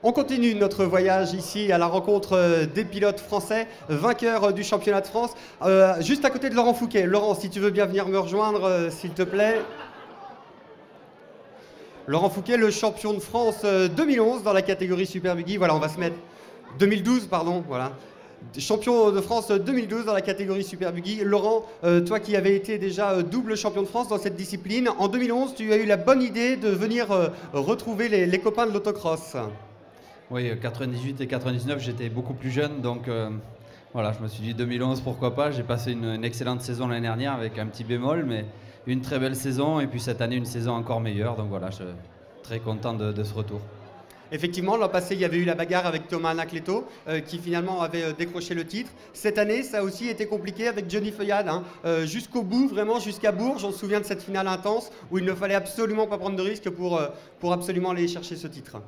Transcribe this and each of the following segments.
On continue notre voyage ici à la rencontre des pilotes français, vainqueurs du championnat de France, juste à côté de Laurent Fouquet. Laurent, si tu veux bien venir me rejoindre, s'il te plaît. Laurent Fouquet, le champion de France 2011 dans la catégorie Super Buggy. Voilà, on va se mettre 2012, pardon, voilà. Champion de France 2012 dans la catégorie Super Buggy. Laurent, toi qui avais été déjà double champion de France dans cette discipline, en 2011, tu as eu la bonne idée de venir retrouver les copains de l'autocross. Oui, 98 et 99, j'étais beaucoup plus jeune, donc voilà, je me suis dit 2011, pourquoi pas. J'ai passé une excellente saison l'année dernière avec un petit bémol, mais une très belle saison, et puis cette année, une saison encore meilleure, donc voilà, je suis très content de ce retour. Effectivement, l'an passé, il y avait eu la bagarre avec Thomas Anacleto, qui finalement avait décroché le titre. Cette année, ça a aussi été compliqué avec Johnny Feuillade, hein, jusqu'au bout, vraiment jusqu'à Bourges. On se souvient de cette finale intense où il ne fallait absolument pas prendre de risques pour absolument aller chercher ce titre.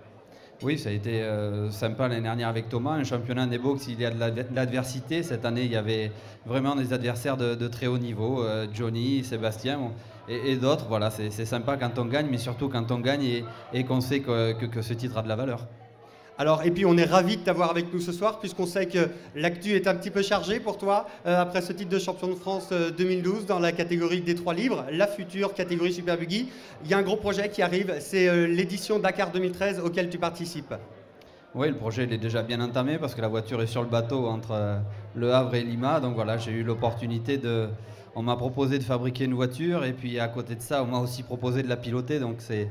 Oui, ça a été sympa l'année dernière avec Thomas. Un championnat des box, il y a de l'adversité. Cette année, il y avait vraiment des adversaires de très haut niveau, Johnny, Sébastien et d'autres. Voilà, c'est sympa quand on gagne, mais surtout quand on gagne et qu'on sait que ce titre a de la valeur. Alors, et puis on est ravis de t'avoir avec nous ce soir, puisqu'on sait que l'actu est un petit peu chargée pour toi, après ce titre de champion de France 2012 dans la catégorie Détroit Libre, la future catégorie Super Buggy. Il y a un gros projet qui arrive, c'est l'édition Dakar 2013 auquel tu participes. Oui, le projet il est déjà bien entamé parce que la voiture est sur le bateau entre Le Havre et Lima. Donc voilà, j'ai eu l'opportunité on m'a proposé de fabriquer une voiture et puis à côté de ça, on m'a aussi proposé de la piloter. Donc c'est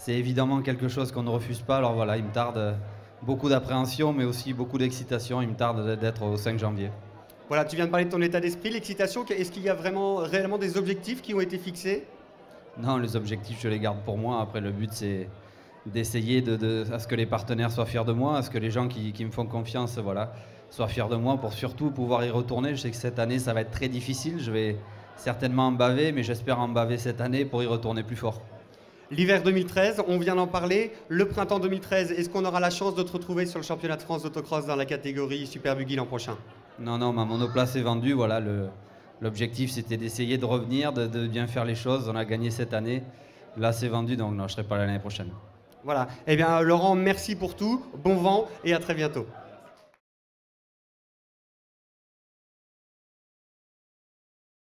évidemment quelque chose qu'on ne refuse pas. Alors voilà, il me tarde beaucoup d'appréhension, mais aussi beaucoup d'excitation. Il me tarde d'être au 5 janvier. Voilà, tu viens de parler de ton état d'esprit, l'excitation. Est-ce qu'il y a réellement des objectifs qui ont été fixés? Non, les objectifs, je les garde pour moi. Après, le but, c'est d'essayer à ce que les partenaires soient fiers de moi, à ce que les gens qui me font confiance, voilà, soient fiers de moi pour surtout pouvoir y retourner. Je sais que cette année, ça va être très difficile. Je vais certainement en baver, mais j'espère en baver cette année pour y retourner plus fort. L'hiver 2013, on vient d'en parler. Le printemps 2013, est-ce qu'on aura la chance de te retrouver sur le championnat de France d'autocross dans la catégorie Super Buggy l'an prochain? Non, non, ma monoplace est vendue. Voilà, l'objectif, c'était d'essayer de revenir, de bien faire les choses. On a gagné cette année. Là, c'est vendu, donc non, je ne serai pas là l'année prochaine. Voilà. Eh bien, Laurent, merci pour tout. Bon vent et à très bientôt.